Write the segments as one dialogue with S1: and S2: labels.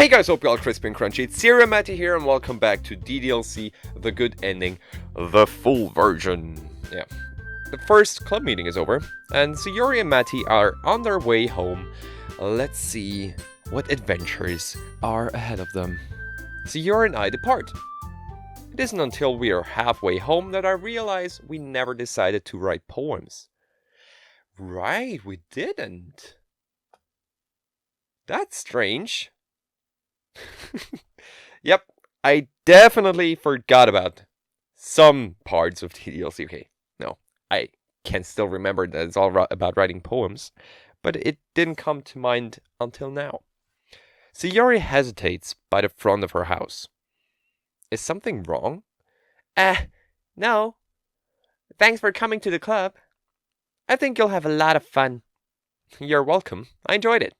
S1: Hey guys, hope you're all crispy and crunchy. It's CerealMaty here, and welcome back to DDLC, the good ending, the full version. Yeah. The first club meeting is over, and Sayori and Matty are on their way home. Let's see what adventures are ahead of them. Sayori and I depart. It isn't until we are halfway home that I realize we never decided to write poems. Right, we didn't. That's strange. Yep, I definitely forgot about some parts of DDLC. Okay, no, I can still remember that it's all about writing poems, but it didn't come to mind until now. Sayori hesitates by the front of her house. Is something wrong? No. Thanks for coming to the club. I think you'll have a lot of fun. You're welcome. I enjoyed it.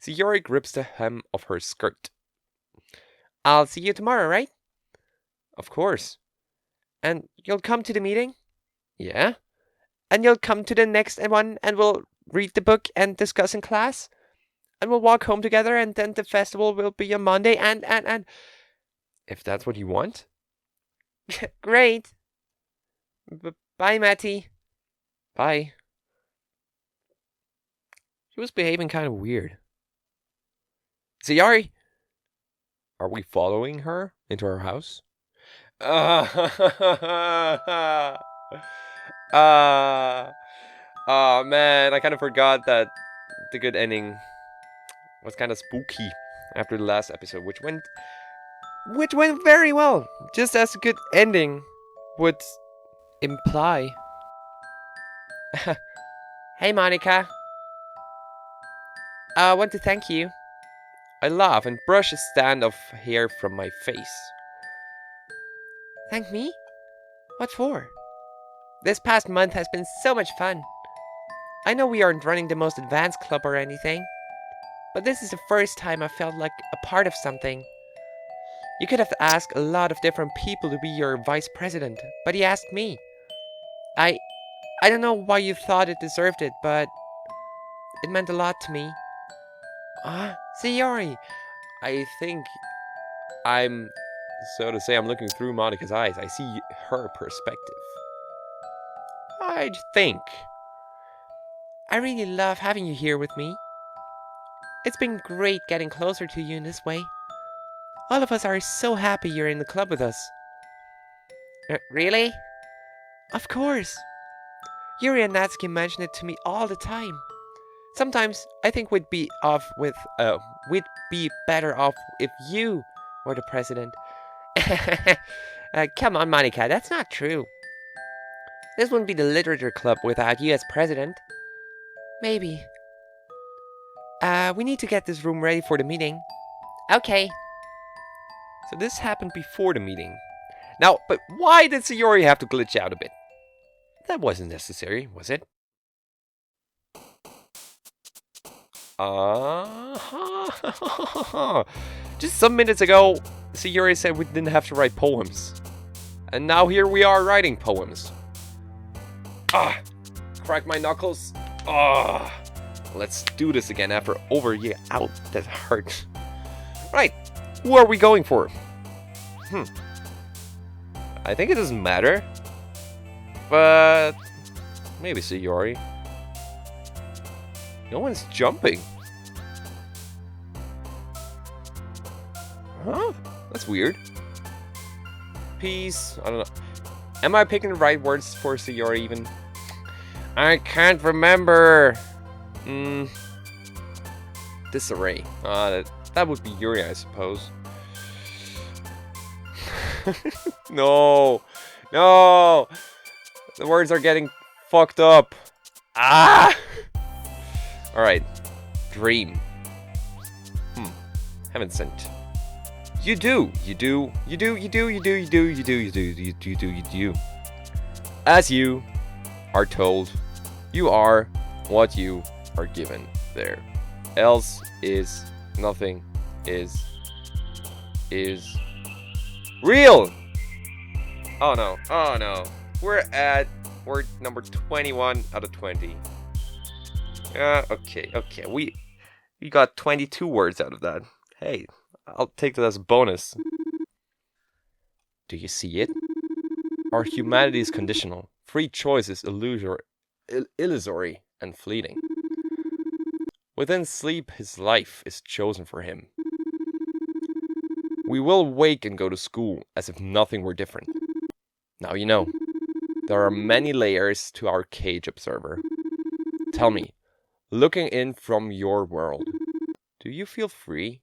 S1: Sayori grips the hem of her skirt. I'll see you tomorrow, right? Of course. And you'll come to the meeting? Yeah. And you'll come to the next one and we'll read the book and discuss in class? And we'll walk home together and then the festival will be on Monday and... If that's what you want? Great. Bye, Matty. Bye. She was behaving kind of weird. Sayori, are we following her into her house? Oh man, I kind of forgot that the good ending was kind of spooky after the last episode, which went very well, just as a good ending would imply. Hey Monika. I want to thank you. I laugh and brush a strand of hair from my face. Thank me? What for? This past month has been so much fun. I know we aren't running the most advanced club or anything, but this is the first time I felt like a part of something. You could have asked a lot of different people to be your vice president, but he asked me. I don't know why you thought it deserved it, but it meant a lot to me. Sayori, I think I'm looking through Monika's eyes. I see her perspective. I think. I really love having you here with me. It's been great getting closer to you in this way. All of us are so happy you're in the club with us. Really? Of course. Yuri and Natsuki mention it to me all the time. Sometimes I think we'd be better off if you were the president. Come on, Monika, that's not true. This wouldn't be the literature club without you as president. Maybe. We need to get this room ready for the meeting. Okay. So this happened before the meeting. Now, but why did Sayori have to glitch out a bit? That wasn't necessary, was it? Just some minutes ago, Sayori said we didn't have to write poems. And now here we are writing poems. Crack my knuckles. Let's do this again after over a year. Ow, that hurt. Right, who are we going for? I think it doesn't matter. But maybe Sayori. No one's jumping. Huh? That's weird. Peace. I don't know. Am I picking the right words for Sayori even? I can't remember. Disarray. That would be Yuri, I suppose. No. No. The words are getting fucked up. Alright. Dream. Haven't sent. You do. As you are told, you are what you are given there. Else is nothing is real. Oh no. We're number 21 out of 20. Okay. We got 22 words out of that. Hey, I'll take that as a bonus. Do you see it? Our humanity is conditional. Free choice is illusory and fleeting. Within sleep, his life is chosen for him. We will wake and go to school as if nothing were different. Now you know, there are many layers to our cage observer. Tell me, looking in from your world, do you feel free?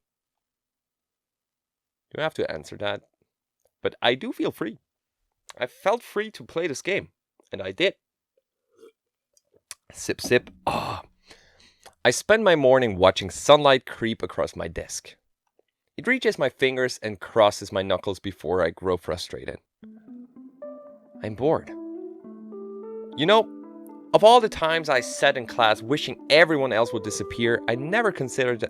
S1: You have to answer that. But I do feel free. I felt free to play this game. And I did. Sip, sip. Ah. I spend my morning watching sunlight creep across my desk. It reaches my fingers and crosses my knuckles before I grow frustrated. I'm bored. You know, of all the times I sat in class wishing everyone else would disappear, I never considered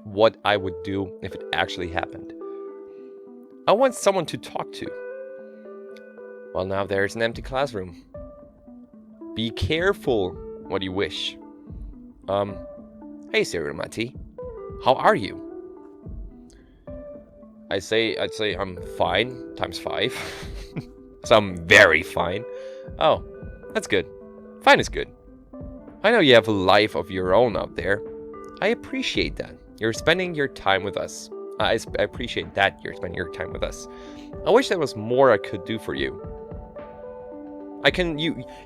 S1: what I would do if it actually happened. I want someone to talk to. Well, now there's an empty classroom. Be careful what you wish. Hey CerealMaty, how are you? I'd say I'm fine times 5. So I'm very fine. Oh, that's good. Fine is good. I know you have a life of your own out there. I appreciate that. You're spending your time with us. I appreciate that you're spending your time with us. I wish there was more I could do for you.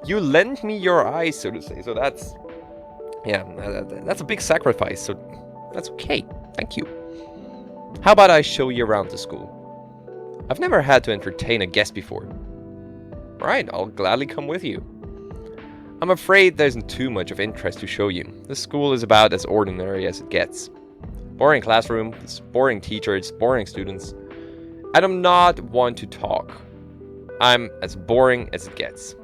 S1: You lend me your eyes, so to say. So that's a big sacrifice. So that's okay. Thank you. How about I show you around the school? I've never had to entertain a guest before. Right, I'll gladly come with you. I'm afraid there isn't too much of interest to show you. The school is about as ordinary as it gets. Boring classrooms, boring teachers, boring students. And I'm not one to talk. I'm as boring as it gets.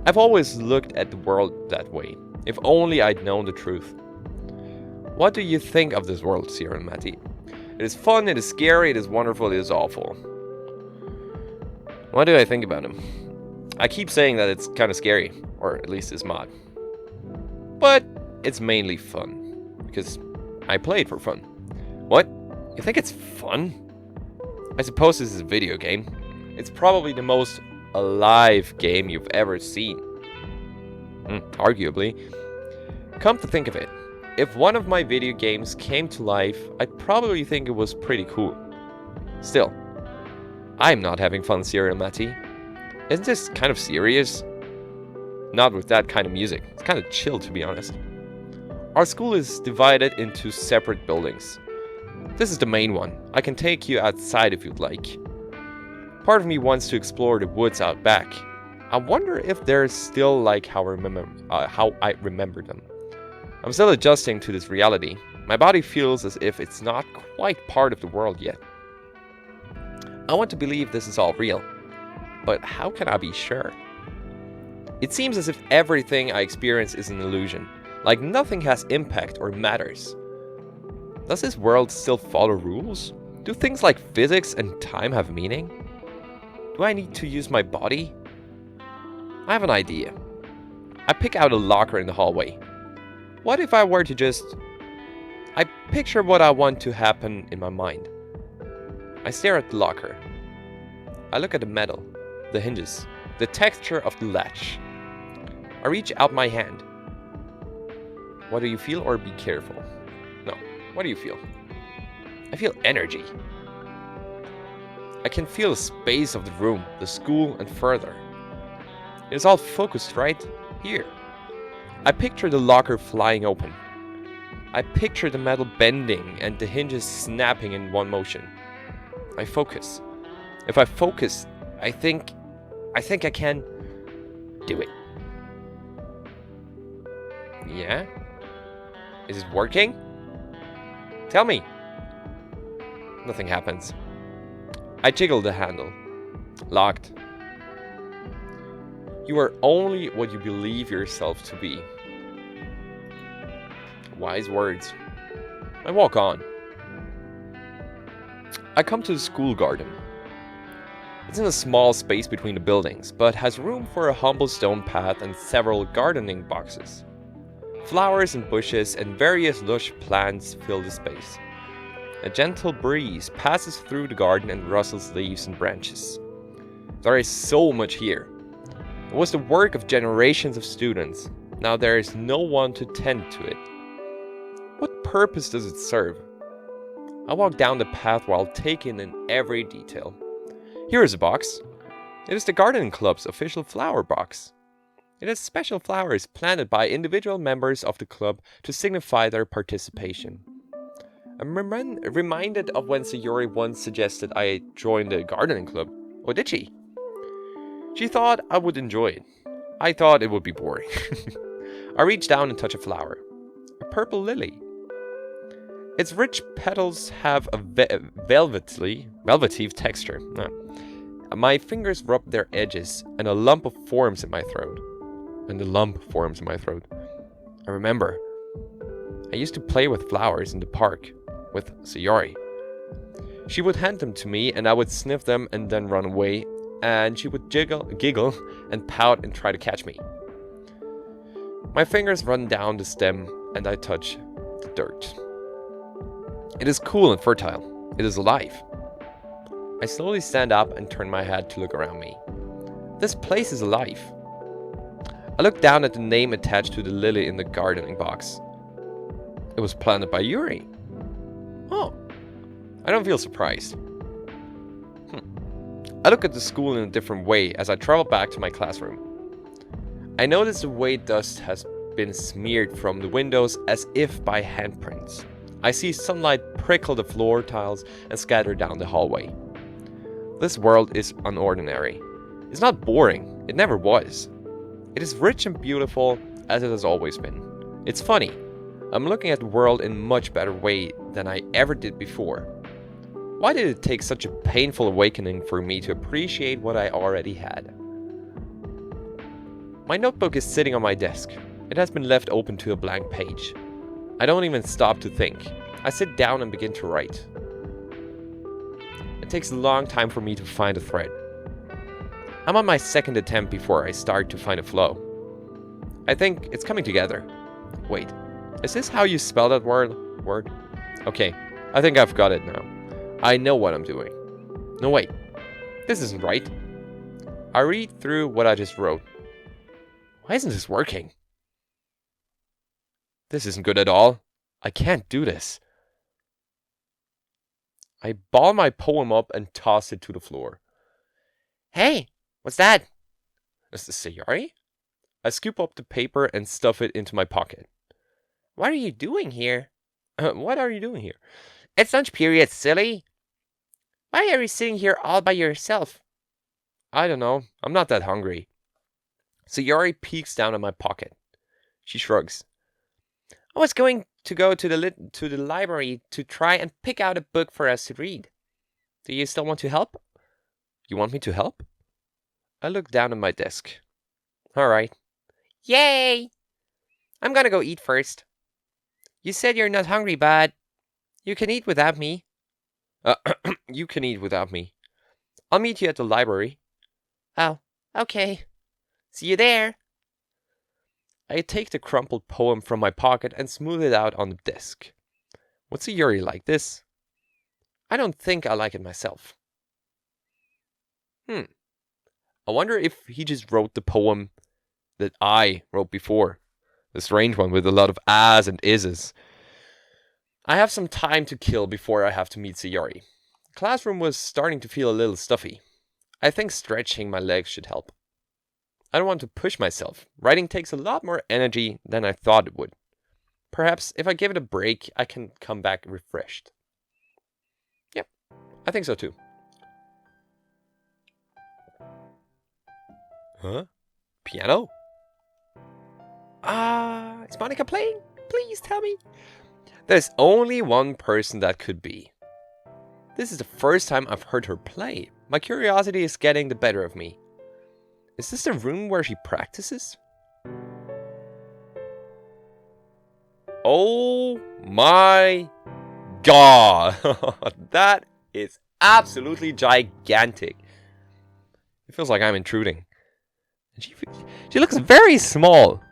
S1: I've always looked at the world that way. If only I'd known the truth. What do you think of this world, CerealMaty? It is fun, it is scary, it is wonderful, it is awful. What do I think about him? I keep saying that it's kind of scary, or at least this mod. But it's mainly fun, because I play it for fun. What? You think it's fun? I suppose this is a video game. It's probably the most alive game you've ever seen. Arguably. Come to think of it, if one of my video games came to life, I'd probably think it was pretty cool. Still, I'm not having fun, CerealMaty. Isn't this kind of serious? Not with that kind of music. It's kind of chill, to be honest. Our school is divided into separate buildings. This is the main one. I can take you outside if you'd like. Part of me wants to explore the woods out back. I wonder if they're still like how I remember them. I'm still adjusting to this reality. My body feels as if it's not quite part of the world yet. I want to believe this is all real, but how can I be sure? It seems as if everything I experience is an illusion, like nothing has impact or matters. Does this world still follow rules? Do things like physics and time have meaning? Do I need to use my body? I have an idea. I pick out a locker in the hallway. What if I were to just... I picture what I want to happen in my mind. I stare at the locker. I look at the metal, the hinges, the texture of the latch. I reach out my hand. What do you feel, or be careful? No, what do you feel? I feel energy. I can feel the space of the room, the school, and further. It is all focused right here. I picture the locker flying open. I picture the metal bending and the hinges snapping in one motion. I focus. If I focus, I think I can do it. Yeah? Is it working? Tell me. Nothing happens. I jiggle the handle. Locked. You are only what you believe yourself to be. Wise words. I walk on. I come to the school garden. It's in a small space between the buildings, but has room for a humble stone path and several gardening boxes. Flowers and bushes and various lush plants fill the space. A gentle breeze passes through the garden and rustles leaves and branches. There is so much here. It was the work of generations of students. Now there is no one to tend to it. What purpose does it serve? I walk down the path while taking in every detail. Here is a box. It is the gardening club's official flower box. It has special flowers planted by individual members of the club to signify their participation. I'm reminded of when Sayori once suggested I join the gardening club. Oh, did she? She thought I would enjoy it. I thought it would be boring. I reach down and touch a flower. A purple lily. Its rich petals have a velvety texture. My fingers rub their edges and a lump forms in my throat. I remember. I used to play with flowers in the park with Sayori. She would hand them to me and I would sniff them and then run away, and she would giggle and pout and try to catch me. My fingers run down the stem and I touch the dirt. It is cool and fertile. It is alive. I slowly stand up and turn my head to look around me. This place is alive. I look down at the name attached to the lily in the gardening box. It was planted by Yuri. Oh, I don't feel surprised. I look at the school in a different way as I travel back to my classroom. I notice the way dust has been smeared from the windows as if by handprints. I see sunlight prickle the floor tiles and scatter down the hallway. This world is unordinary. It's not boring. It never was. It is rich and beautiful as it has always been. It's funny. I'm looking at the world in a much better way than I ever did before. Why did it take such a painful awakening for me to appreciate what I already had? My notebook is sitting on my desk. It has been left open to a blank page. I don't even stop to think. I sit down and begin to write. It takes a long time for me to find a thread. I'm on my second attempt before I start to find a flow. I think it's coming together. Wait, is this how you spell that word? Okay, I think I've got it now. I know what I'm doing. No, wait, this isn't right. I read through what I just wrote. Why isn't this working? This isn't good at all. I can't do this. I ball my poem up and toss it to the floor. Hey, what's that? Is this Sayori? I scoop up the paper and stuff it into my pocket. What are you doing here? What are you doing here? It's lunch period, silly. Why are you sitting here all by yourself? I don't know. I'm not that hungry. Sayori peeks down at my pocket. She shrugs. I was going to go to the library to try and pick out a book for us to read. Do you still want to help? You want me to help? I look down at my desk. All right. Yay! I'm gonna go eat first. You said you're not hungry, but you can eat without me. You can eat without me. I'll meet you at the library. Oh, okay. See you there. I take the crumpled poem from my pocket and smooth it out on the desk. What's Sayori like this? I don't think I like it myself. I wonder if he just wrote the poem that I wrote before. The strange one with a lot of ahs and is's. I have some time to kill before I have to meet Sayori. The classroom was starting to feel a little stuffy. I think stretching my legs should help. I don't want to push myself. Writing takes a lot more energy than I thought it would. Perhaps if I give it a break, I can come back refreshed. Yeah, I think so too. Huh? Piano? Is Monika playing? Please tell me. There's only one person that could be. This is the first time I've heard her play. My curiosity is getting the better of me. Is this the room where she practices? Oh my god! That is absolutely gigantic. It feels like I'm intruding. And she looks very small.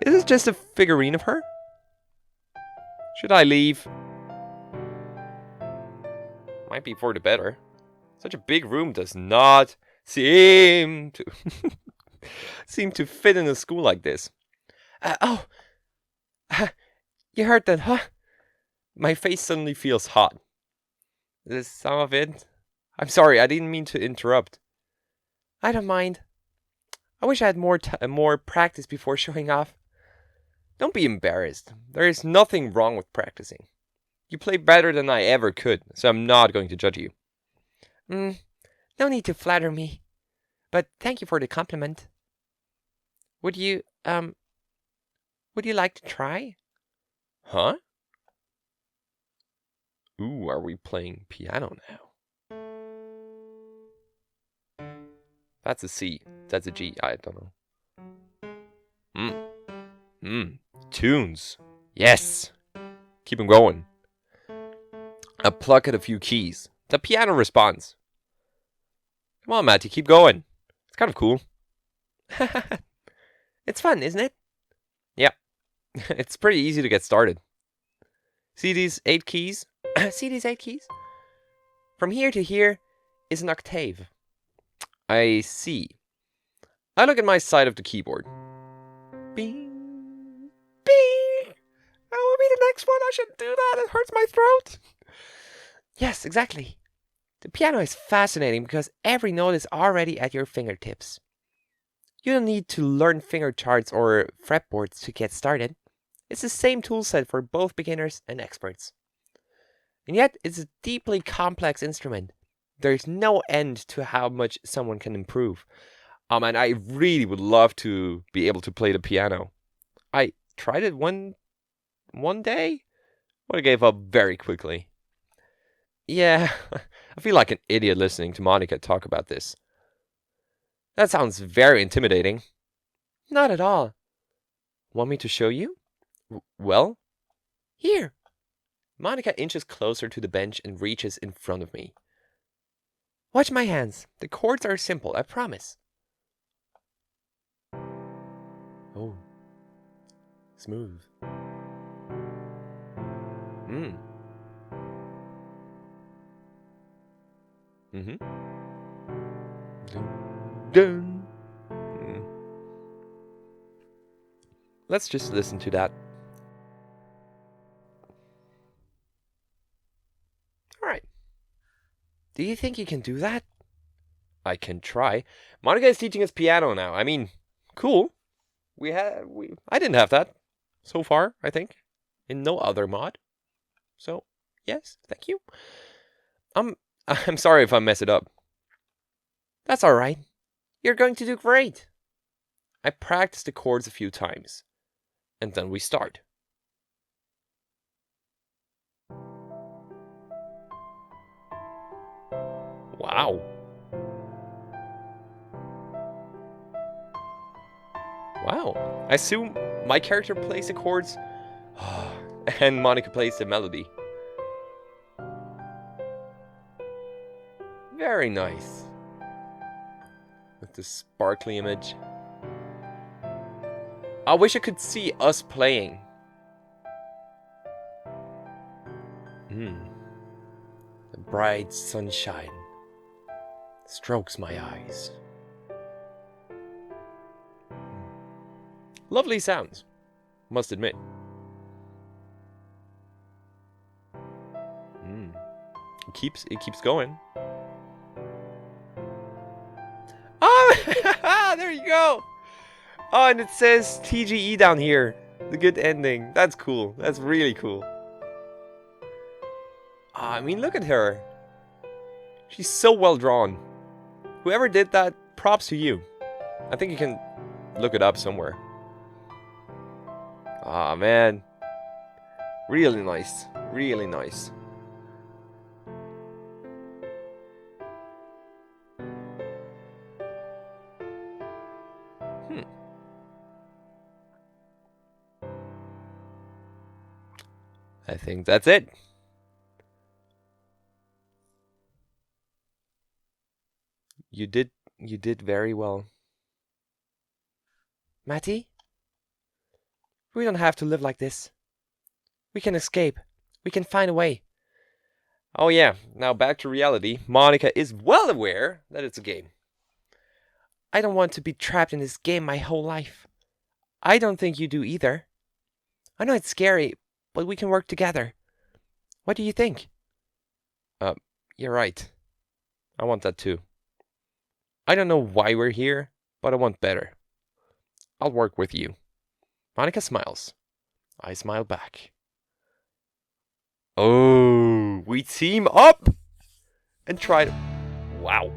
S1: Is this just a figurine of her? Should I leave? Might be for the better. Such a big room does not seem to seem to fit in a school like this. Oh, you heard that, huh? My face suddenly feels hot. Is some of it? I'm sorry, I didn't mean to interrupt. I don't mind. I wish I had more practice before showing off. Don't be embarrassed. There is nothing wrong with practicing. You play better than I ever could, so I'm not going to judge you. No need to flatter me. But thank you for the compliment. Would you like to try? Huh? Ooh, are we playing piano now? That's a C. That's a G. I don't know. Tunes. Yes. Keep them going. I pluck at a few keys. The piano responds. Come on, Matty, keep going. It's kind of cool. It's fun, isn't it? Yeah. It's pretty easy to get started. See these 8 keys? See these 8 keys? From here to here is an octave. I see. I look at my side of the keyboard. Bing. Bing. That will be the next one. I shouldn't do that. It hurts my throat. Yes, exactly. The piano is fascinating because every note is already at your fingertips. You don't need to learn finger charts or fretboards to get started. It's the same toolset for both beginners and experts. And yet, it's a deeply complex instrument. There's no end to how much someone can improve. And I really would love to be able to play the piano. I tried it one day, but I gave up very quickly. Yeah, I feel like an idiot listening to Monika talk about this. That sounds very intimidating. Not at all. Want me to show you? Well, here. Monika inches closer to the bench and reaches in front of me. Watch my hands. The chords are simple, I promise. Oh, smooth. Dun, dun. Let's just listen to that. Alright. Do you think you can do that? I can try. Monika is teaching us piano now. I mean, cool. I didn't have that so far, I think. In no other mod. So, yes, thank you. I'm sorry if I mess it up. That's alright. You're going to do great. I practiced the chords a few times. And then we start. Wow. Wow. I assume my character plays the chords and Monika plays the melody. Very nice. With the sparkly image. I wish I could see us playing. The bright sunshine strokes my eyes. Lovely sounds, must admit. It keeps going. Oh, there you go. Oh, and it says TGE down here. The good ending. That's cool. That's really cool. I mean, look at her. She's so well drawn. Whoever did that, props to you. I think you can look it up somewhere. Ah, man. Really nice. Really nice. I think that's it. You did very well. Matty? We don't have to live like this. We can escape. We can find a way. Oh yeah, now back to reality. Monika is well aware that it's a game. I don't want to be trapped in this game my whole life. I don't think you do either. I know it's scary, but we can work together. What do you think? Uh, you're right. I want that too. I don't know why we're here, but I want better. I'll work with you. Monika smiles. I smile back. Oh, we team up and try to... Wow.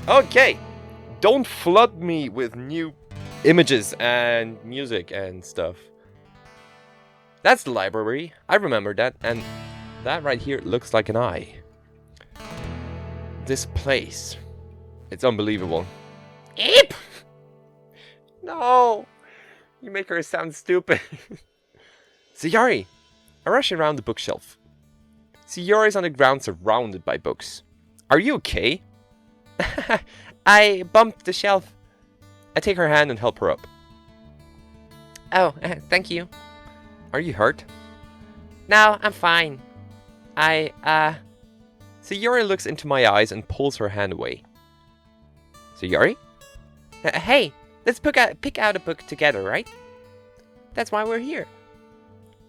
S1: Okay. Don't flood me with new images and music and stuff. That's the library. I remember that. And that right here looks like an eye. This place. It's unbelievable. Eep! No! You make her sound stupid. Sayori! I rush around the bookshelf. Sayori's on the ground surrounded by books. Are you okay? I bumped the shelf. I take her hand and help her up. Oh, thank you. Are you hurt? No, I'm fine. Sayori looks into my eyes and pulls her hand away. Sayori? Hey, let's pick out a book together, right? That's why we're here.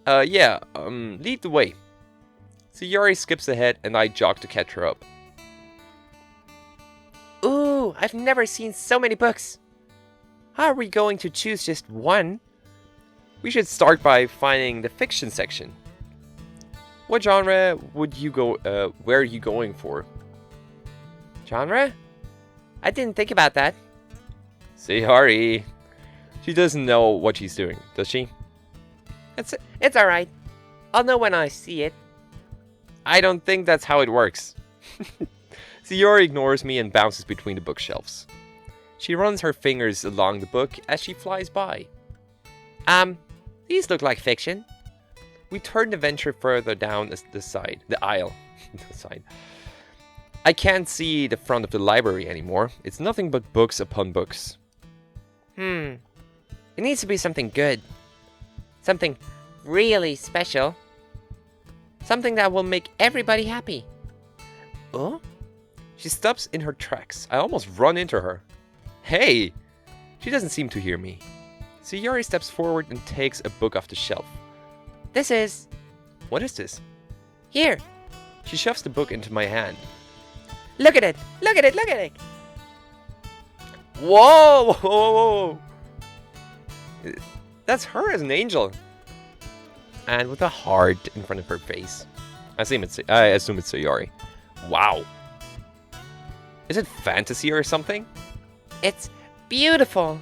S1: Yeah, lead the way. Sayori skips ahead and I jog to catch her up. Ooh, I've never seen so many books. How are we going to choose just one? We should start by finding the fiction section. What genre would you go, where are you going for? Genre? I didn't think about that. Sayori. She doesn't know what she's doing, does she? It's alright. I'll know when I see it. I don't think that's how it works. Sayori ignores me and bounces between the bookshelves. She runs her fingers along the book as she flies by. These look like fiction. We turn the venture further down the aisle. The side. I can't see the front of the library anymore. It's nothing but books upon books. It needs to be something good. Something really special. Something that will make everybody happy. Oh? She stops in her tracks. I almost run into her. Hey! She doesn't seem to hear me. Sayori steps forward and takes a book off the shelf. This is... What is this? Here. She shoves the book into my hand. Look at it! Look at it! Look at it! Whoa! Whoa! Whoa! That's her as an angel. And with a heart in front of her face. I assume it's Sayori. Wow. Is it fantasy or something? It's beautiful.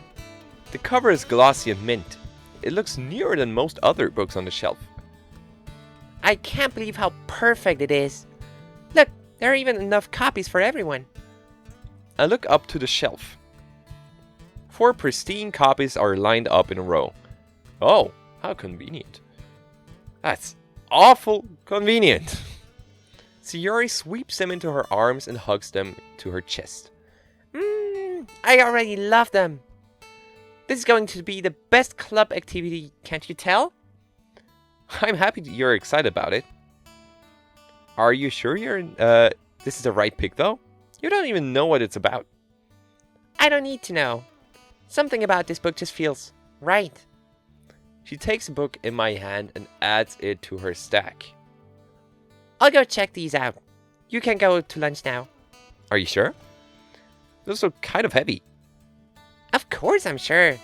S1: The cover is glossy and mint. It looks newer than most other books on the shelf. I can't believe how perfect it is. Look, there are even enough copies for everyone. I look up to the shelf. 4 pristine copies are lined up in a row. Oh, how convenient. That's awful convenient. Sayori sweeps them into her arms and hugs them to her chest. I already love them. This is going to be the best club activity, can't you tell? I'm happy that you're excited about it. Are you sure this is the right pick though? You don't even know what it's about. I don't need to know. Something about this book just feels right. She takes a book in my hand and adds it to her stack. I'll go check these out. You can go to lunch now. Are you sure? Those are kind of heavy. Of course I'm sure.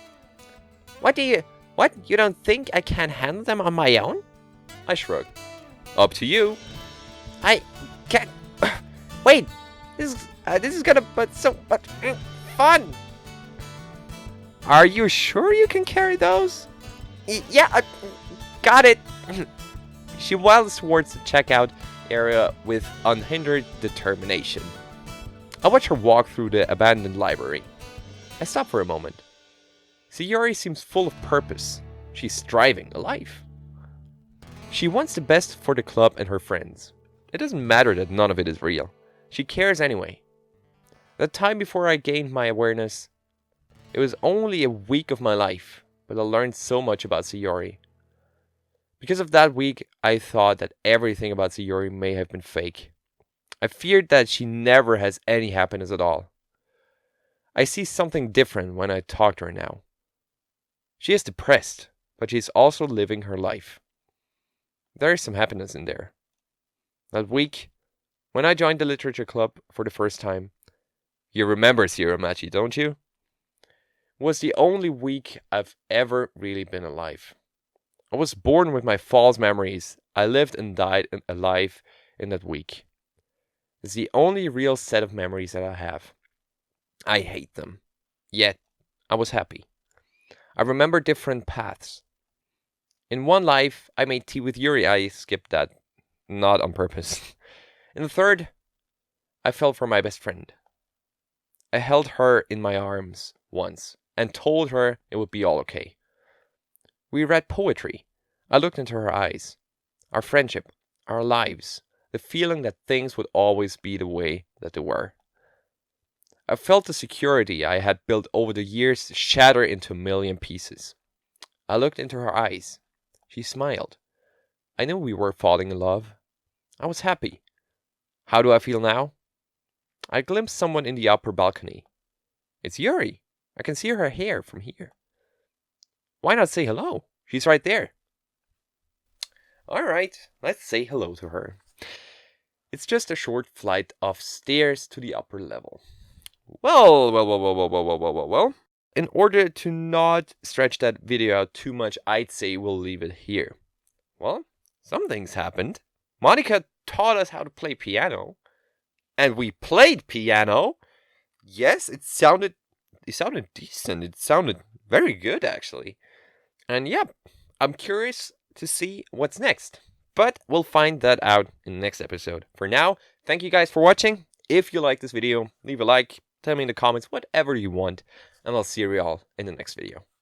S1: What? You don't think I can handle them on my own? I shrug. Up to you. I can't... Wait! This is gonna be so much fun! Are you sure you can carry those? Yeah, I got it! She waddles towards the checkout area with unhindered determination. I watch her walk through the abandoned library. I stop for a moment. Sayori seems full of purpose. She's striving, alive. She wants the best for the club and her friends. It doesn't matter that none of it is real. She cares anyway. The time before I gained my awareness, it was only a week of my life, but I learned so much about Sayori. Because of that week, I thought that everything about Sayuri may have been fake. I feared that she never has any happiness at all. I see something different when I talk to her now. She is depressed, but she is also living her life. There is some happiness in there. That week, when I joined the literature club for the first time, you remember CerealMaty, don't you? Was the only week I've ever really been alive. I was born with my false memories. I lived and died alive in that week. It's the only real set of memories that I have. I hate them. Yet, I was happy. I remember different paths. In one life, I made tea with Yuri. I skipped that. Not on purpose. In the third, I fell for my best friend. I held her in my arms once and told her it would be all okay. We read poetry. I looked into her eyes. Our friendship, our lives, the feeling that things would always be the way that they were. I felt the security I had built over the years shatter into a million pieces. I looked into her eyes. She smiled. I knew we were falling in love. I was happy. How do I feel now? I glimpsed someone in the upper balcony. It's Yuri. I can see her hair from here. Why not say hello? She's right there. All right, let's say hello to her. It's just a short flight of stairs to the upper level. Well. In order to not stretch that video out too much, I'd say we'll leave it here. Well, some things happened. Monika taught us how to play piano. And we played piano. Yes, it sounded decent. It sounded very good, actually. And yeah, I'm curious to see what's next. But we'll find that out in the next episode. For now, thank you guys for watching. If you like this video, leave a like, tell me in the comments whatever you want, and I'll see you all in the next video.